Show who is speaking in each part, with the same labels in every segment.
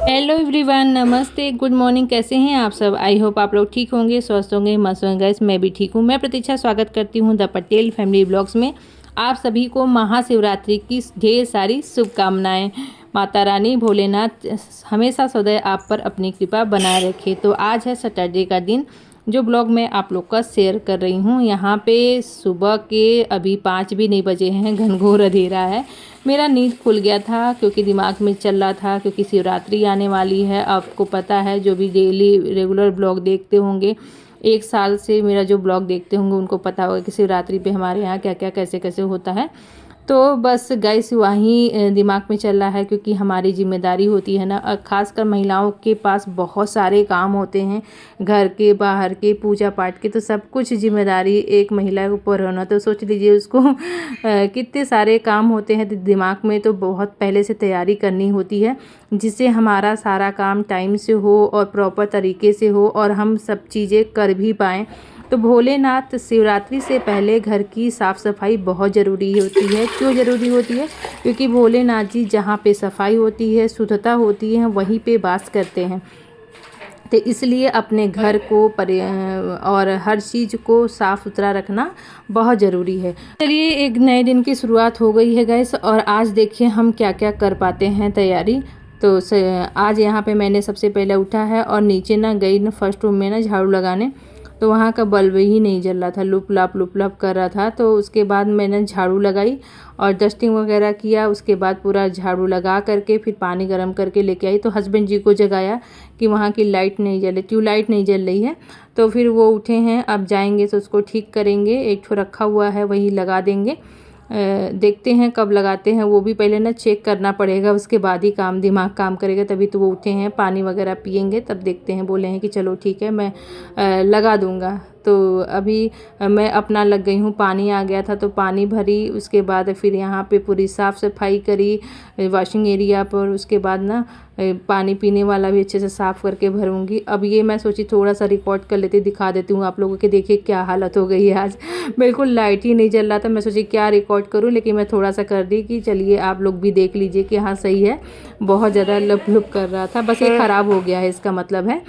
Speaker 1: Hello everyone, नमस्ते, good morning. कैसे हैं आप सब? आई होप आप लोग ठीक होंगे, स्वस्थ होंगे, मस्त होंगे। गाइस मैं भी ठीक हूँ। मैं प्रतीक्षा स्वागत करती हूँ द पटेल फैमिली ब्लॉग्स में। आप सभी को महाशिवरात्रि की ढेर सारी शुभकामनाएं। माता रानी भोलेनाथ हमेशा सदैव आप पर अपनी कृपा बनाए रखे। तो आज है सैटरडे का दिन, जो ब्लॉग मैं आप लोग का शेयर कर रही हूँ। यहाँ पे सुबह के अभी 5 भी नहीं बजे हैं, घनघोर अंधेरा है। मेरा नींद खुल गया था क्योंकि दिमाग में चल रहा था, क्योंकि शिवरात्रि आने वाली है। आपको पता है, जो भी डेली रेगुलर ब्लॉग देखते होंगे, 1 साल से मेरा जो ब्लॉग देखते होंगे, उनको पता होगा कि शिवरात्रि पे हमारे यहाँ क्या क्या कैसे कैसे होता है। तो बस गाइस वहीं दिमाग में चल रहा है, क्योंकि हमारी जिम्मेदारी होती है ना, और ख़ासकर महिलाओं के पास बहुत सारे काम होते हैं, घर के बाहर के पूजा पाठ के। तो सब कुछ जिम्मेदारी एक महिला के ऊपर होना, तो सोच लीजिए उसको कितने सारे काम होते हैं। दिमाग में तो बहुत पहले से तैयारी करनी होती है, जिससे हमारा सारा काम टाइम से हो और प्रॉपर तरीके से हो और हम सब चीज़ें कर भी पाएँ। तो भोलेनाथ शिवरात्रि से पहले घर की साफ़ सफाई बहुत ज़रूरी होती है। क्यों ज़रूरी होती है? क्योंकि भोलेनाथ जी जहाँ पे सफाई होती है, शुद्धता होती है, वहीं पे वास करते हैं। तो इसलिए अपने घर को और हर चीज़ को साफ़ सुथरा रखना बहुत ज़रूरी है। चलिए, एक नए दिन की शुरुआत हो गई है गैस, और आज देखिए हम क्या क्या कर पाते हैं तैयारी। तो आज यहाँ पे मैंने सबसे पहले उठा है और नीचे ना गई ना फर्स्ट रूम में ना झाड़ू लगाने। तो वहाँ का बल्ब ही नहीं जल रहा था, लुप लाप कर रहा था। तो उसके बाद मैंने झाड़ू लगाई और डस्टिंग वगैरह किया। उसके बाद पूरा झाड़ू लगा करके फिर पानी गर्म करके लेके आई। तो हस्बैंड जी को जगाया कि वहाँ की लाइट नहीं जले, ट्यूबलाइट नहीं जल रही है। तो फिर वो उठे हैं, अब जाएंगे तो उसको ठीक करेंगे। एक ठो रखा हुआ है, वही लगा देंगे। देखते हैं कब लगाते हैं, वो भी पहले ना चेक करना पड़ेगा, उसके बाद ही दिमाग काम करेगा। तभी तो वो उठे हैं, पानी वगैरह पियेंगे, तब देखते हैं। बोले हैं कि चलो ठीक है, मैं लगा दूंगा। तो अभी मैं अपना लग गई हूँ। पानी आ गया था तो पानी भरी, उसके बाद फिर यहाँ पे पूरी साफ़ सफाई करी वॉशिंग एरिया पर। उसके बाद ना पानी पीने वाला भी अच्छे से साफ़ करके भरूंगी। अब ये मैं सोची थोड़ा सा रिकॉर्ड कर लेती, दिखा देती हूँ आप लोगों के। देखिए क्या हालत हो गई है आज, बिल्कुल लाइट ही नहीं जल रहा था। मैं सोची क्या रिकॉर्ड करूँ, लेकिन मैं थोड़ा सा कर दी कि चलिए आप लोग भी देख लीजिए कि हाँ सही है। बहुत ज़्यादा लप लुप कर रहा था, बस ये ख़राब हो गया है, इसका मतलब है।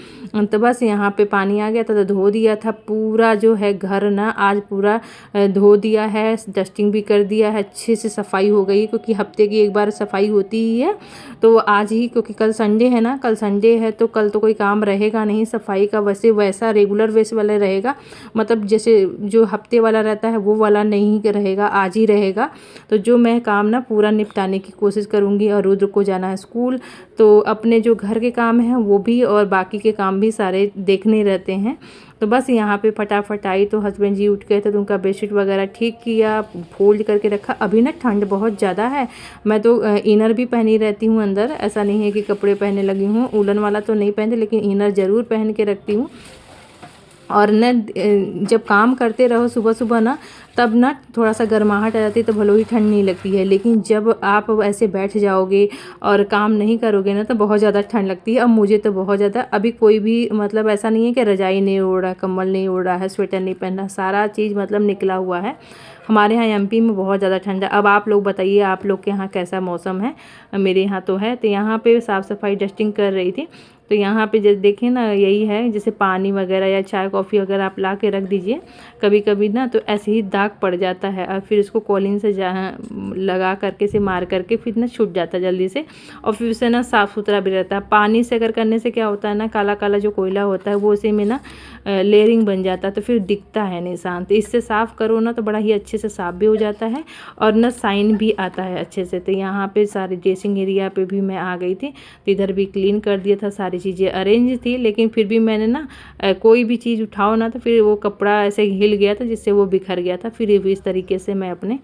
Speaker 1: तो बस यहाँ पे पानी आ गया था तो धो दिया था। पूरा जो है घर ना आज पूरा धो दिया है, डस्टिंग भी कर दिया है, अच्छे से सफाई हो गई। क्योंकि हफ्ते की एक बार सफाई होती ही है। तो आज ही, क्योंकि कल संडे है ना, कल संडे है तो कल तो कोई काम रहेगा नहीं सफाई का। वैसा रेगुलर वेस वाला रहेगा, मतलब जैसे जो हफ्ते वाला रहता है वो वाला नहीं रहेगा, आज ही रहेगा। तो जो मैं काम ना पूरा निपटाने की कोशिश करूँगी। और रुद्र को जाना है स्कूल, तो अपने जो घर के काम हैं वो भी और बाकी के काम भी सारे देखने रहते हैं। तो बस यहाँ पे फटाफट आई तो हस्बैंड जी उठ गए थे, तो उनका बेडशीट वगैरह ठीक किया, फोल्ड करके रखा। अभी ना ठंड बहुत ज़्यादा है, मैं तो इनर भी पहनी रहती हूँ अंदर। ऐसा नहीं है कि कपड़े पहनने लगी हूँ, उलन वाला तो नहीं पहनते, लेकिन इनर ज़रूर पहन के रखती हूँ। और न जब काम करते रहो सुबह सुबह ना, तब ना थोड़ा सा गर्माहट आ जाती है, तो भलो ही ठंड नहीं लगती है। लेकिन जब आप ऐसे बैठ जाओगे और काम नहीं करोगे ना, तो बहुत ज़्यादा ठंड लगती है। अब मुझे तो बहुत ज़्यादा, अभी कोई भी मतलब ऐसा नहीं है कि रजाई नहीं ओढ़ रहा, कंबल नहीं ओढ़ रहा है, स्वेटर नहीं पहनना, सारा चीज़ मतलब निकला हुआ है। हमारे यहाँ एमपी में बहुत ज़्यादा ठंड है। अब आप लोग बताइए, आप लोग के यहाँ कैसा मौसम है? मेरे यहाँ तो है। तो यहाँ पे साफ़ सफाई डस्टिंग कर रही थी। तो यहाँ पे जैसे देखें ना, यही है, जैसे पानी वगैरह या चाय कॉफ़ी वगैरह आप ला के रख दीजिए। कभी कभी ना तो ऐसे ही दाग पड़ जाता है, और फिर उसको कॉलिन से लगा करके से मार करके फिर ना छूट जाता है जल्दी से। और फिर उसे ना साफ़ सुथरा भी रहता है। पानी से अगर करने से क्या होता है ना, काला काला जो कोयला होता है वो उसी में ना लेयरिंग बन जाता है, तो फिर दिखता है निशान। तो इससे साफ़ करो ना तो बड़ा ही अच्छे से साफ़ भी हो जाता है, और ना साइन भी आता है अच्छे से। तो यहाँ पे सारे ड्रेसिंग एरिया पे भी मैं आ गई थी, तो इधर भी क्लीन कर दिया था, सारी चीज़ें अरेंज थी। लेकिन फिर भी मैंने ना कोई भी चीज़ उठाओ ना, तो फिर वो कपड़ा ऐसे हिल गया था, जिससे वो बिखर गया था। फिर भी इस तरीके से मैं अपने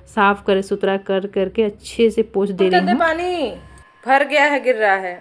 Speaker 1: साफ़ कर सुथरा कर करके अच्छे से पोंछ दे रही हूँ।
Speaker 2: पानी भर गया है, गिर रहा है।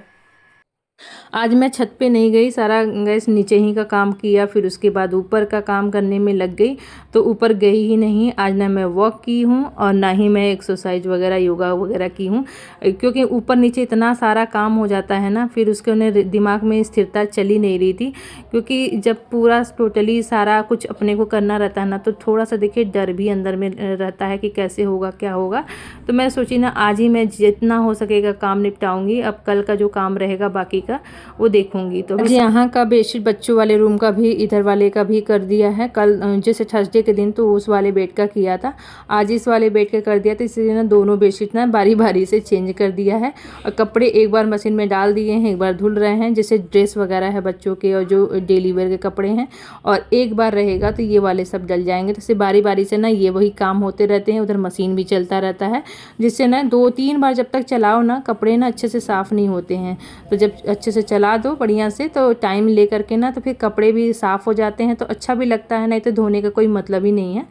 Speaker 1: आज मैं छत पे नहीं गई, सारा गैस नीचे ही का काम किया, फिर उसके बाद ऊपर का काम करने में लग गई। तो ऊपर गई ही नहीं आज, ना मैं वॉक की हूँ और ना ही मैं एक्सरसाइज वगैरह योगा वगैरह की हूँ, क्योंकि ऊपर नीचे इतना सारा काम हो जाता है ना, फिर उसके उन्हें दिमाग में स्थिरता चली नहीं रही थी। क्योंकि जब पूरा टोटली सारा कुछ अपने को करना रहता है ना, तो थोड़ा सा देखिए डर भी अंदर में रहता है कि कैसे होगा क्या होगा। तो मैं सोची ना आज ही मैं जितना हो सकेगा काम निपटाऊंगी, अब कल का जो काम रहेगा बाकी का वो देखूंगी। तो आज यहाँ का बेडशीट बच्चों वाले रूम का भी, इधर वाले का भी कर दिया है। कल जैसे थर्सडे के दिन तो उस वाले बेड का किया था, आज इस वाले बेड का कर दिया था। इसलिए ना दोनों बेडशीट ना बारी बारी से चेंज कर दिया है। और कपड़े एक बार मशीन में डाल दिए हैं, एक बार धुल रहे हैं, जैसे ड्रेस वगैरह है बच्चों के और जो डेली वेयर के कपड़े हैं, और एक बार रहेगा तो ये वाले सब डल जाएंगे। तो इससे बारी बारी से ना ये वही काम होते रहते हैं, उधर मशीन भी चलता रहता है, जिससे ना 2-3 बार जब तक चलाओ ना कपड़े ना अच्छे से साफ़ नहीं होते हैं। तो जब अच्छे से चला दो बढ़िया से, तो टाइम ले करके ना, तो फिर कपड़े भी साफ़ हो जाते हैं, तो अच्छा भी लगता है, नहीं तो धोने का कोई मतलब ही नहीं है।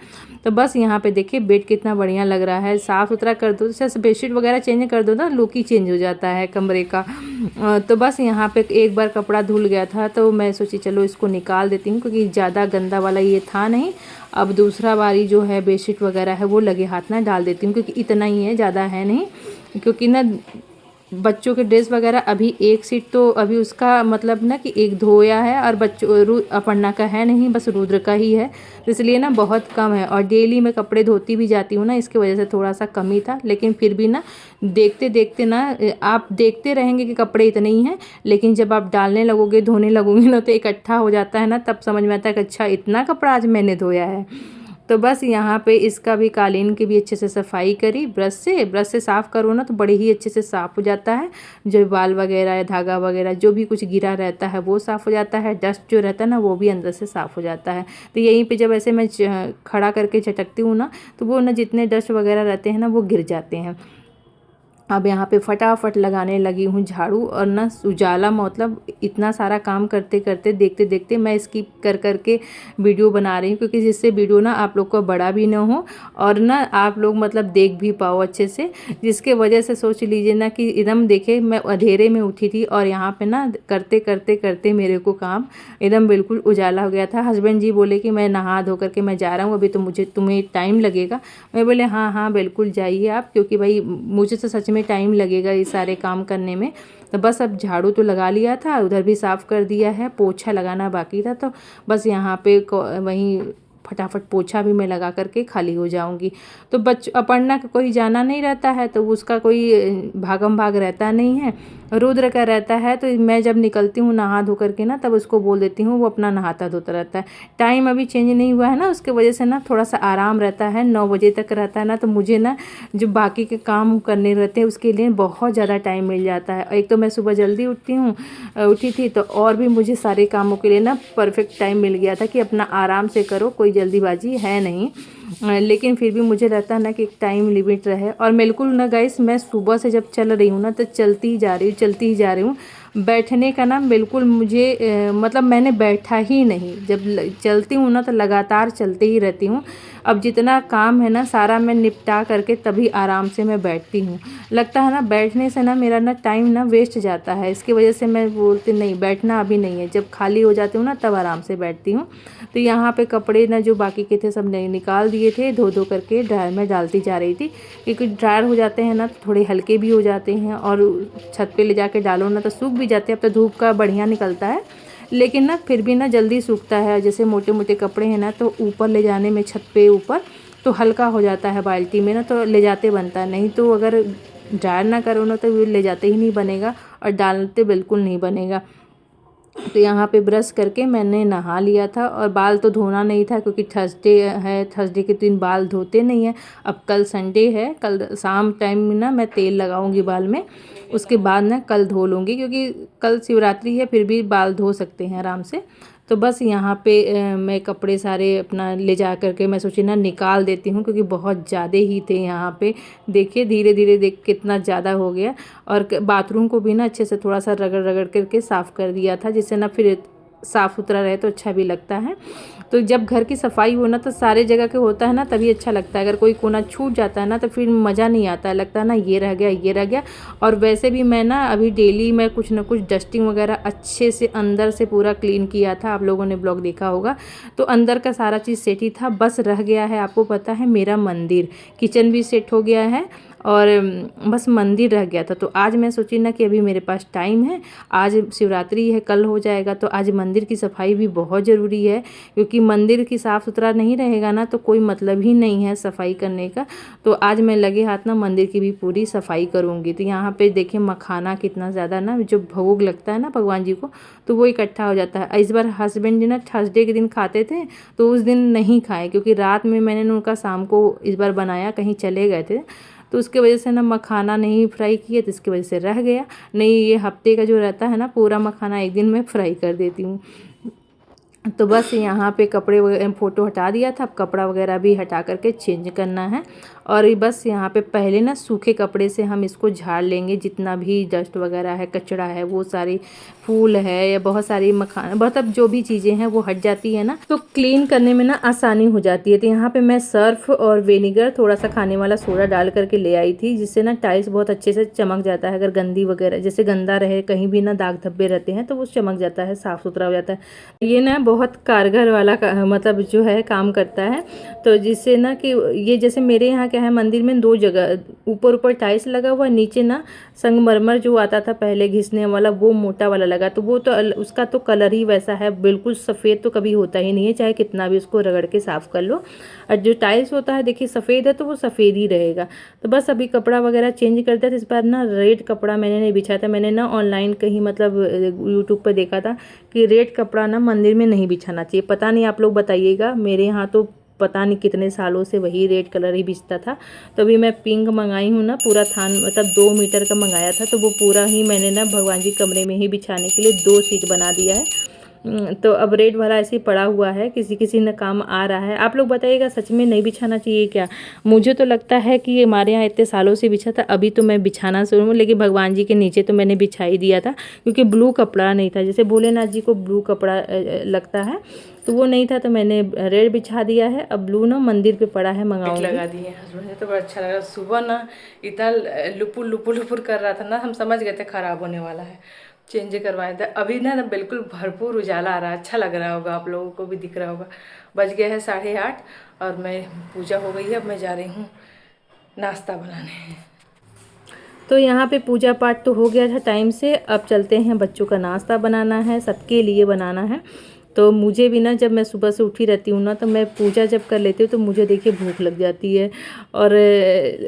Speaker 1: तो बस यहाँ पे देखिए बेड कितना बढ़िया लग रहा है, साफ़ सुथरा कर दो, जैसे बेडशीट वगैरह चेंज कर दो ना, लुक ही चेंज हो जाता है कमरे का। तो बस यहाँ पे एक बार कपड़ा धुल गया था, तो मैं सोची चलो इसको निकाल देती हूँ, क्योंकि ज़्यादा गंदा वाला ये था नहीं। अब दूसरा बारी जो है बेडशीट वगैरह है वो लगे हाथ ना डाल देती हूँ, क्योंककि इतना ही है, ज़्यादा है नहीं। क्योंकि ना बच्चों के ड्रेस वगैरह अभी एक सीट तो अभी उसका मतलब ना कि एक धोया है, और बच्चों अपर्णा का है नहीं, बस रुद्र का ही है, तो इसलिए ना बहुत कम है। और डेली मैं कपड़े धोती भी जाती हूँ ना, इसकी वजह से थोड़ा सा कमी था। लेकिन फिर भी ना देखते देखते ना, आप देखते रहेंगे कि कपड़े इतने ही हैं, लेकिन जब आप डालने लगोगे धोने लगोगे ना, तो इकट्ठा हो जाता है ना, तब समझ में आता है कि अच्छा इतना कपड़ा आज मैंने धोया है। तो बस यहाँ पे इसका भी, कालीन की भी अच्छे से सफाई करी, ब्रश से साफ़ करो ना तो बड़े ही अच्छे से साफ़ हो जाता है। जो बाल वगैरह या धागा वगैरह जो भी कुछ गिरा रहता है वो साफ़ हो जाता है, डस्ट जो रहता है ना वो भी अंदर से साफ़ हो जाता है। तो यहीं पे जब ऐसे मैं खड़ा करके झटकती हूँ ना, तो वो ना जितने डस्ट वगैरह रहते हैं ना वो गिर जाते हैं। अब यहाँ पे फटाफट लगाने लगी हूँ झाड़ू, और ना उजाला मतलब इतना सारा काम करते करते देखते देखते मैं स्किप कर करके वीडियो बना रही हूँ, क्योंकि जिससे वीडियो ना आप लोग को बड़ा भी ना हो, और ना आप लोग मतलब देख भी पाओ अच्छे से। जिसके वजह से सोच लीजिए ना कि एकदम देखे मैं अंधेरे में उठी थी, और यहाँ पे ना करते करते करते मेरे को काम एकदम बिल्कुल उजाला हो गया था। हस्बैंड जी बोले कि मैं नहा धो करके मैं जा रहा हूँ, अभी तो तुम्हें टाइम लगेगा। मैं बोले हाँ हाँ बिल्कुल जाइए आप, क्योंकि भाई मुझे तो सच में टाइम लगेगा ये सारे काम करने में। तो बस अब झाड़ू तो लगा लिया था, उधर भी साफ़ कर दिया है, पोछा लगाना बाकी था, तो बस यहाँ पे वहीं फटाफट पोछा भी मैं लगा करके खाली हो जाऊंगी। तो अपर्णा का कोई जाना नहीं रहता है, तो उसका कोई भागम भाग रहता नहीं है, रुद्र का रहता है। तो मैं जब निकलती हूँ नहा धो करके ना, तब उसको बोल देती हूँ, वो अपना नहाता धोता रहता है। टाइम अभी चेंज नहीं हुआ है ना, उसके वजह से ना थोड़ा सा आराम रहता है, 9 बजे तक रहता है ना, तो मुझे ना जो बाकी के काम करने रहते हैं उसके लिए बहुत ज़्यादा टाइम मिल जाता है। एक तो मैं सुबह जल्दी उठी थी, तो और भी मुझे सारे कामों के लिए ना परफेक्ट टाइम मिल गया था कि अपना आराम से करो, कोई जल्दीबाजी है नहीं। लेकिन फिर भी मुझे रहता है ना कि एक टाइम लिमिट रहे। और बिल्कुल ना गाइस, मैं सुबह से जब चल रही हूँ ना, तो चलती ही जा रही हूँ। बैठने का ना बिल्कुल मुझे मतलब मैंने बैठा ही नहीं, जब चलती हूँ ना तो लगातार चलते ही रहती हूँ। अब जितना काम है ना सारा मैं निपटा करके तभी आराम से मैं बैठती हूँ। लगता है ना बैठने से ना मेरा ना टाइम ना वेस्ट जाता है, इसकी वजह से मैं बोलती नहीं, बैठना अभी नहीं है, जब खाली हो जाती हूँ ना तब आराम से बैठती हूँ। तो यहाँ पे कपड़े ना जो बाकी के थे सब निकाल दिए थे, धो धो करके ड्रायर में डालती जा रही थी, क्योंकि ड्रायर हो जाते हैं ना तो थोड़े हल्के भी हो जाते हैं, और छत पे ले जाके डालो ना तो सूख भी जाते हैं। अब तो धूप का बढ़िया निकलता है, लेकिन ना फिर भी ना जल्दी सूखता है। जैसे मोटे मोटे कपड़े हैं ना, तो ऊपर ले जाने में छत पे ऊपर तो हल्का हो जाता है बाल्टी में ना, तो ले जाते बनता है। नहीं तो अगर ड्रायर ना करो ना तो ले जाते ही नहीं बनेगा, और डालते बिल्कुल नहीं बनेगा। तो यहाँ पे ब्रश करके मैंने नहा लिया था, और बाल तो धोना नहीं था क्योंकि थर्सडे है, थर्सडे के दिन बाल धोते नहीं हैं। अब कल संडे है, कल शाम टाइम में ना मैं तेल लगाऊंगी बाल में, उसके बाद ना कल धो लूँगी, क्योंकि कल शिवरात्रि है, फिर भी बाल धो सकते हैं आराम से। तो बस यहाँ पे मैं कपड़े सारे अपना ले जा करके मैं सोची ना निकाल देती हूँ, क्योंकि बहुत ज़्यादा ही थे यहाँ पे। देखिए धीरे धीरे देख कितना ज़्यादा हो गया। और बाथरूम को भी ना अच्छे से थोड़ा सा रगड़ रगड़ करके साफ़ कर दिया था, जिससे ना फिर साफ़ सुथरा रहे तो अच्छा भी लगता है। तो जब घर की सफाई हो ना तो सारे जगह के होता है ना तभी अच्छा लगता है। अगर कोई कोना छूट जाता है ना तो फिर मज़ा नहीं आता है, लगता है ना ये रह गया ये रह गया। और वैसे भी मैं ना अभी डेली मैं कुछ ना कुछ डस्टिंग वगैरह अच्छे से अंदर से पूरा क्लीन किया था, आप लोगों ने ब्लॉग देखा होगा। तो अंदर का सारा चीज़ सेट ही था, बस रह गया है आपको पता है मेरा मंदिर। किचन भी सेट हो गया है और बस मंदिर रह गया था। तो आज मैं सोची ना कि अभी मेरे पास टाइम है, आज शिवरात्रि है, कल हो जाएगा, तो आज मंदिर की सफाई भी बहुत ज़रूरी है। क्योंकि मंदिर की साफ़ सुथरा नहीं रहेगा ना तो कोई मतलब ही नहीं है सफाई करने का। तो आज मैं लगे हाथ ना मंदिर की भी पूरी सफाई करूँगी। तो यहाँ पे देखिए मखाना कितना ज़्यादा ना जो भोग लगता है ना भगवान जी को तो वो इकट्ठा हो जाता है। इस बार हस्बैंड जी ना थर्सडे के दिन खाते थे तो उस दिन नहीं खाए, क्योंकि रात में मैंने उनका शाम को इस बार बनाया, कहीं चले गए थे तो उसके वजह से ना मखाना नहीं फ्राई किए तो इसकी वजह से रह गया। नहीं ये हफ्ते का जो रहता है ना पूरा मखाना एक दिन में फ्राई कर देती हूँ। तो बस यहाँ पे कपड़े वगैरह फ़ोटो हटा दिया था, अब कपड़ा वगैरह भी हटा करके चेंज करना है। और ये बस यहाँ पे पहले ना सूखे कपड़े से हम इसको झाड़ लेंगे, जितना भी डस्ट वगैरह है कचरा है वो सारी फूल है या बहुत सारी मखाना मतलब जो भी चीज़ें हैं वो हट जाती है ना, तो क्लीन करने में ना आसानी हो जाती है। तो यहाँ पे मैं सर्फ और विनेगर थोड़ा सा खाने वाला सोडा डाल करके ले आई थी, जिससे ना टाइल्स बहुत अच्छे से चमक जाता है। अगर गंदी वगैरह जैसे गंदा रहे कहीं भी ना दाग धब्बे रहते हैं तो वो चमक जाता है, साफ़ सुथरा हो जाता है। ये ना बहुत कारगर वाला मतलब जो है काम करता है। तो जिससे ना कि ये जैसे मेरे यहाँ क्या है मंदिर में 2 जगह ऊपर टाइल्स लगा हुआ, नीचे ना संगमरमर जो आता था पहले घिसने वाला वो मोटा वाला लगा, तो वो तो उसका तो कलर ही वैसा है, बिल्कुल सफ़ेद तो कभी होता ही नहीं है, चाहे कितना भी उसको रगड़ के साफ़ कर लो। और जो टाइल्स होता है देखिए सफ़ेद है तो वो सफ़ेद ही रहेगा। तो बस अभी कपड़ा वगैरह चेंज करते थे। इस बार ना रेड कपड़ा मैंने नहीं बिछाया था, मैंने ना ऑनलाइन कहीं मतलब यूट्यूब पर देखा था कि रेड कपड़ा ना मंदिर में नहीं बिछाना चाहिए। पता नहीं आप लोग बताइएगा, मेरे यहाँ तो पता नहीं कितने सालों से वही रेड कलर ही बिछता था। तो अभी मैं पिंक मंगाई हूँ ना, पूरा थान मतलब 2 मीटर का मंगाया था, तो वो पूरा ही मैंने ना भगवान जी कमरे में ही बिछाने के लिए 2 सीट बना दिया है। तो अब रेड वाला ऐसे ही पड़ा हुआ है, किसी किसी ने काम आ रहा है। आप लोग बताइएगा सच में नहीं बिछाना चाहिए क्या? मुझे तो लगता है कि हमारे यहाँ इतने सालों से बिछा था, अभी तो मैं बिछाना शुरू हूँ, लेकिन भगवान जी के नीचे तो मैंने बिछा ही दिया था, क्योंकि ब्लू कपड़ा नहीं था। जैसे भोलेनाथ जी को ब्लू कपड़ा लगता है तो वो नहीं था, तो मैंने रेड बिछा दिया है। अब ब्लू ना मंदिर पे पड़ा है, मंगाऊंगी। लगा दिए हस्बैंड ने तो बड़ा अच्छा लगा। सुबह ना इतना लुपुर लुपुर लुपुर कर रहा था ना, हम समझ गए थे खराब होने वाला है, चेंज करवाए थे। अभी ना बिल्कुल भरपूर उजाला आ रहा है, अच्छा लग रहा होगा, आप लोगों को भी दिख रहा होगा। बज गया है 8:30 और मैं पूजा हो गई है, अब मैं जा रही हूँ नाश्ता बनाने। तो यहाँ पे पूजा पाठ तो हो गया था टाइम से, अब चलते हैं बच्चों का नाश्ता बनाना है, सबके लिए बनाना है। तो मुझे भी ना जब मैं सुबह से उठी रहती हूँ ना तो मैं पूजा जब कर लेती हूँ तो मुझे देखिए भूख लग जाती है, और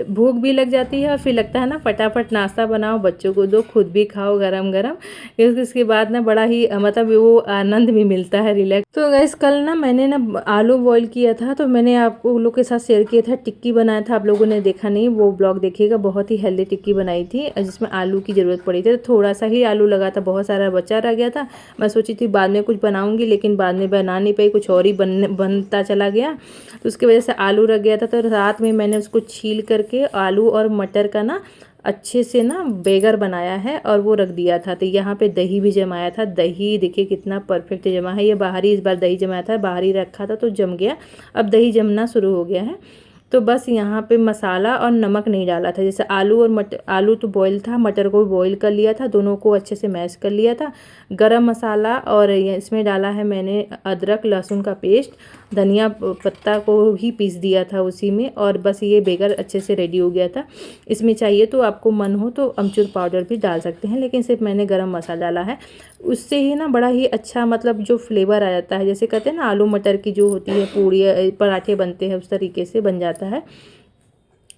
Speaker 1: भूख भी लग जाती है और फिर लगता है ना फटाफट नाश्ता बनाओ, बच्चों को दो, खुद भी खाओ गरम गरम। इसके बाद ना बड़ा ही मतलब वो आनंद भी मिलता है, रिलैक्स। तो गैस कल ना मैंने ना आलू बॉईल किया था, तो मैंने आपको लोग के साथ शेयर किया था, टिक्की बनाया था, आप लोगों ने देखा नहीं वो ब्लॉग देखिएगा। बहुत ही हेल्दी टिक्की बनाई थी जिसमें आलू की ज़रूरत पड़ी थी, तो थोड़ा सा ही आलू लगा था, बहुत सारा बचा रह गया था। मैं सोची थी बाद में कुछ बनाऊंगी, लेकिन बाद में बना नहीं पाई, कुछ और ही बनता चला गया, तो उसकी वजह से आलू रख गया था। तो रात में मैंने उसको छील करके आलू और मटर का ना अच्छे से ना बेगर बनाया है और वो रख दिया था। तो यहाँ पे दही भी जमाया था, दही देखिए कितना परफेक्ट जमा है। ये बाहरी इस बार दही जमाया था, बाहरी रखा था तो जम गया, अब दही जमना शुरू हो गया है। तो बस यहाँ पे मसाला और नमक नहीं डाला था। जैसे आलू और मटर, आलू तो बॉईल था, मटर को भी बॉईल कर लिया था, दोनों को अच्छे से मैश कर लिया था। गरम मसाला और इसमें डाला है मैंने अदरक लहसुन का पेस्ट, धनिया पत्ता को ही पीस दिया था उसी में, और बस ये बेगर अच्छे से रेडी हो गया था। इसमें चाहिए तो आपको मन हो तो अमचूर पाउडर भी डाल सकते हैं, लेकिन सिर्फ मैंने गरम मसाला डाला है। उससे ही ना बड़ा ही अच्छा मतलब जो फ्लेवर आ जाता है, जैसे कहते हैं ना आलू मटर की जो होती है पूड़ी पराठे बनते हैं उस तरीके से बन जाता है।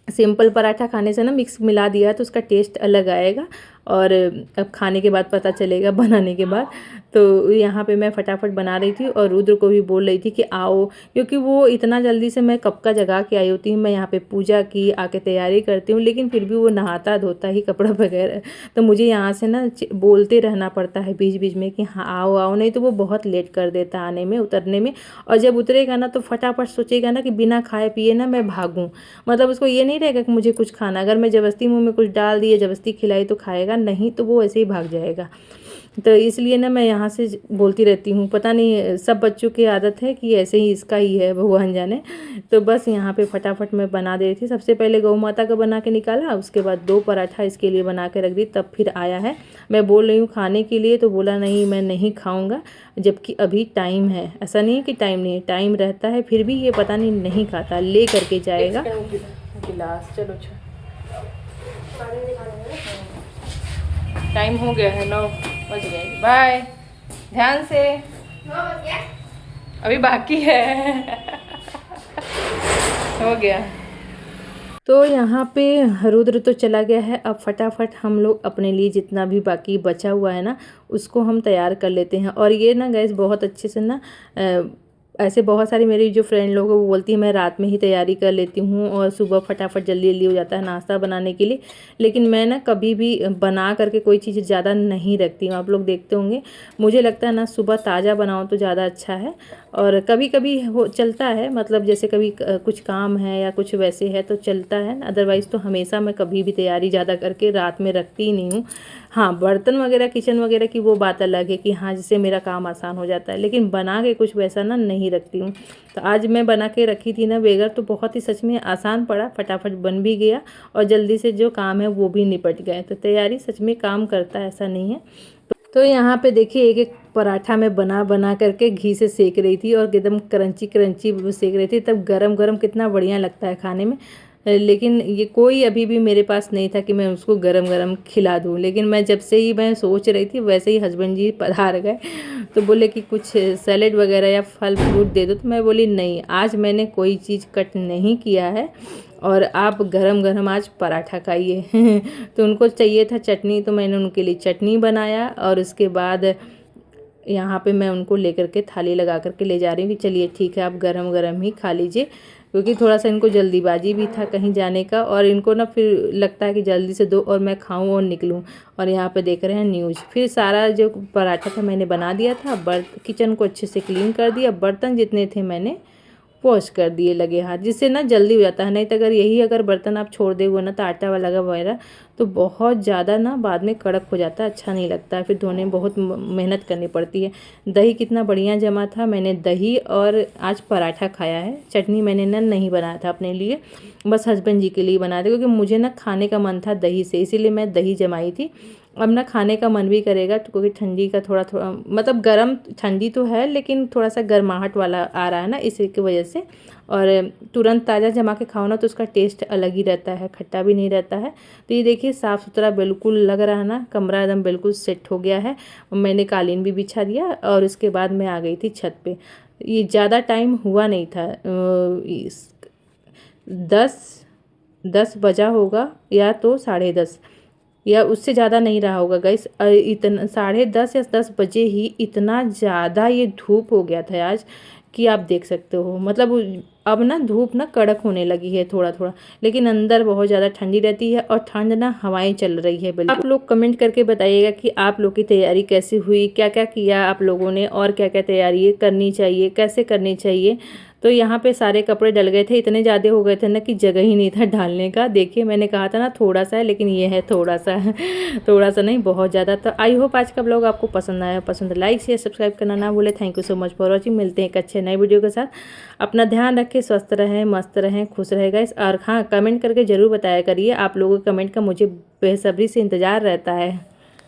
Speaker 1: सिंपल पराठा खाने से ना मिक्स मिला दिया तो उसका टेस्ट अलग आएगा, और अब खाने के बाद पता चलेगा बनाने के बाद। तो यहाँ पे मैं फटाफट बना रही थी और रुद्र को भी बोल रही थी कि आओ, क्योंकि वो इतना जल्दी से मैं कब का जगा के आई होती हूँ। मैं यहाँ पे पूजा की आके तैयारी करती हूँ, लेकिन फिर भी वो नहाता धोता ही कपड़ा वगैरह, तो मुझे यहाँ से ना बोलते रहना पड़ता है बीच बीच में कि हाँ आओ आओ, नहीं तो वो बहुत लेट कर देता आने में उतरने में। और जब उतरेगा ना तो फटाफट सोचेगा ना कि बिना खाए पिए ना मैं भागूँ, मतलब उसको ये नहीं रहेगा कि मुझे कुछ खाना, अगर मैं ज़बरदस्ती मुँह में कुछ डाल दिए ज़बरदस्ती खिलाई तो खाएगा, नहीं तो वो ऐसे ही भाग जाएगा। तो इसलिए ना मैं यहाँ से बोलती रहती हूँ, पता नहीं सब बच्चों की आदत है कि ऐसे ही इसका ही है, भगवान जाने। तो बस यहाँ पे फटाफट मैं बना दे रही थी। सबसे पहले गौ माता का बना के निकाला, उसके बाद 2 पराठा इसके लिए बना के रख दी, तब फिर आया है। मैं बोल रही हूँ खाने के लिए, तो बोला नहीं मैं नहीं खाऊँगा, जबकि अभी टाइम है। ऐसा नहीं है कि टाइम नहीं है, टाइम रहता है, फिर भी ये पता नहीं खाता, ले करके जाएगा गिलास। चलो टाइम हो गया है, 9 बज गए। बाय, ध्यान से, अभी बाकी है। हो गया। तो यहाँ पे रुद्र तो चला गया है। अब फटाफट हम लोग अपने लिए जितना भी बाकी बचा हुआ है ना, उसको हम तैयार कर लेते हैं। और ये ना गैस बहुत अच्छे से ना ऐसे बहुत सारी मेरी जो फ्रेंड लोग हैं वो बोलती है मैं रात में ही तैयारी कर लेती हूँ और सुबह फटाफट जल्दी जल्दी हो जाता है नाश्ता बनाने के लिए। लेकिन मैं ना कभी भी बना करके कोई चीज़ ज़्यादा नहीं रखती हूँ। आप लोग देखते होंगे, मुझे लगता है ना सुबह ताज़ा बनाओ तो ज़्यादा अच्छा है। और कभी कभी हो चलता है, मतलब जैसे कभी कुछ काम है या कुछ वैसे है तो चलता है, अदरवाइज़ तो हमेशा मैं कभी भी तैयारी ज़्यादा करके रात में रखती ही नहीं हूँ। हाँ, बर्तन वगैरह किचन वगैरह की वो बात अलग है कि हाँ जिससे मेरा काम आसान हो जाता है, लेकिन बना के कुछ वैसा ना नहीं रखती हूँ। तो आज मैं बना के रखी थी ना बेगर, तो बहुत ही सच में आसान पड़ा, फटाफट बन भी गया और जल्दी से जो काम है वो भी निपट गए। तो तैयारी सच में काम करता है, ऐसा नहीं है। तो यहाँ पे देखिए एक एक पराठा मैं बना बना करके घी से सेक रही थी और एकदम क्रंची क्रंची सेक रही थी। तब गरम गरम कितना बढ़िया लगता है खाने में। लेकिन ये कोई अभी भी मेरे पास नहीं था कि मैं उसको गरम गरम खिला दूँ। लेकिन मैं जब से ही मैं सोच रही थी वैसे ही हस्बैंड जी पधार गए, तो बोले कि कुछ सैलेड वगैरह या फल फ्रूट दे दो। तो मैं बोली नहीं, आज मैंने कोई चीज़ कट नहीं किया है और आप गरम गरम आज पराठा खाइए। तो उनको चाहिए था चटनी, तो मैंने उनके लिए चटनी बनाया और उसके बाद यहाँ पे मैं उनको लेकर के थाली लगा करके ले जा रही हूँ कि चलिए ठीक है आप गरम गरम ही खा लीजिए, क्योंकि थोड़ा सा इनको जल्दीबाजी भी था कहीं जाने का और इनको ना फिर लगता है कि जल्दी से दो और मैं खाऊं और निकलूं। और यहाँ पे देख रहे हैं न्यूज़। फिर सारा जो पराठा था मैंने बना दिया था, किचन को अच्छे से क्लीन कर दिया, बर्तन जितने थे मैंने वॉश कर दिए लगे हाथ, जिससे ना जल्दी हो जाता है। नहीं तो अगर बर्तन आप छोड़ दे हुए ना तो आटा वाला वगैरह तो बहुत ज़्यादा ना बाद में कड़क हो जाता है, अच्छा नहीं लगता है, फिर धोने में बहुत मेहनत करनी पड़ती है। दही कितना बढ़िया जमा था, मैंने दही और आज पराठा खाया है। चटनी मैंने ना नहीं बनाया था अपने लिए, बस हस्बैंड जी के लिए बनाया था, क्योंकि मुझे ना खाने का मन था दही से, इसीलिए मैं दही जमाई थी। अब ना खाने का मन भी करेगा, क्योंकि ठंडी का थोड़ा थोड़ा मतलब गर्म ठंडी तो है लेकिन थोड़ा सा गर्माहट वाला आ रहा है ना, इसी की वजह से। और तुरंत ताज़ा जमा के खाओ ना तो उसका टेस्ट अलग ही रहता है, खट्टा भी नहीं रहता है। तो ये देखिए साफ़ सुथरा बिल्कुल लग रहा है ना, कमरा एकदम बिल्कुल सेट हो गया है। मैंने कालीन भी बिछा दिया और उसके बाद मैं आ गई थी छत पे। ये ज़्यादा टाइम हुआ नहीं था, 10 बजा होगा या तो 10:30 या उससे ज़्यादा नहीं रहा होगा गाइस। इतना 10:30 या 10 बजे ही इतना ज़्यादा ये धूप हो गया था आज कि आप देख सकते हो। मतलब अब ना धूप ना कड़क होने लगी है थोड़ा थोड़ा, लेकिन अंदर बहुत ज़्यादा ठंडी रहती है और ठंड ना हवाएं चल रही है बिल्कुल। आप लोग कमेंट करके बताइएगा कि आप लोग की तैयारी कैसी हुई, क्या क्या किया आप लोगों ने और क्या क्या तैयारी करनी चाहिए, कैसे करनी चाहिए। तो यहाँ पे सारे कपड़े डल गए थे, इतने ज़्यादा हो गए थे ना कि जगह ही नहीं था डालने का। देखिए मैंने कहा था ना थोड़ा सा है, लेकिन ये है थोड़ा सा है। थोड़ा सा नहीं, बहुत ज़्यादा। तो आई होप आज का ब्लॉग आपको पसंद आया, पसंद लाइक शेयर सब्सक्राइब करना ना भूले। Thank you so much for watching. मिलते हैं एक अच्छे नए वीडियो के साथ। अपना ध्यान रखें, स्वस्थ रहें, मस्त रहें, खुश रहेगा। और हाँ, कमेंट करके ज़रूर बताया करिए, आप लोगों के कमेंट का मुझे बेसब्री से इंतज़ार रहता है।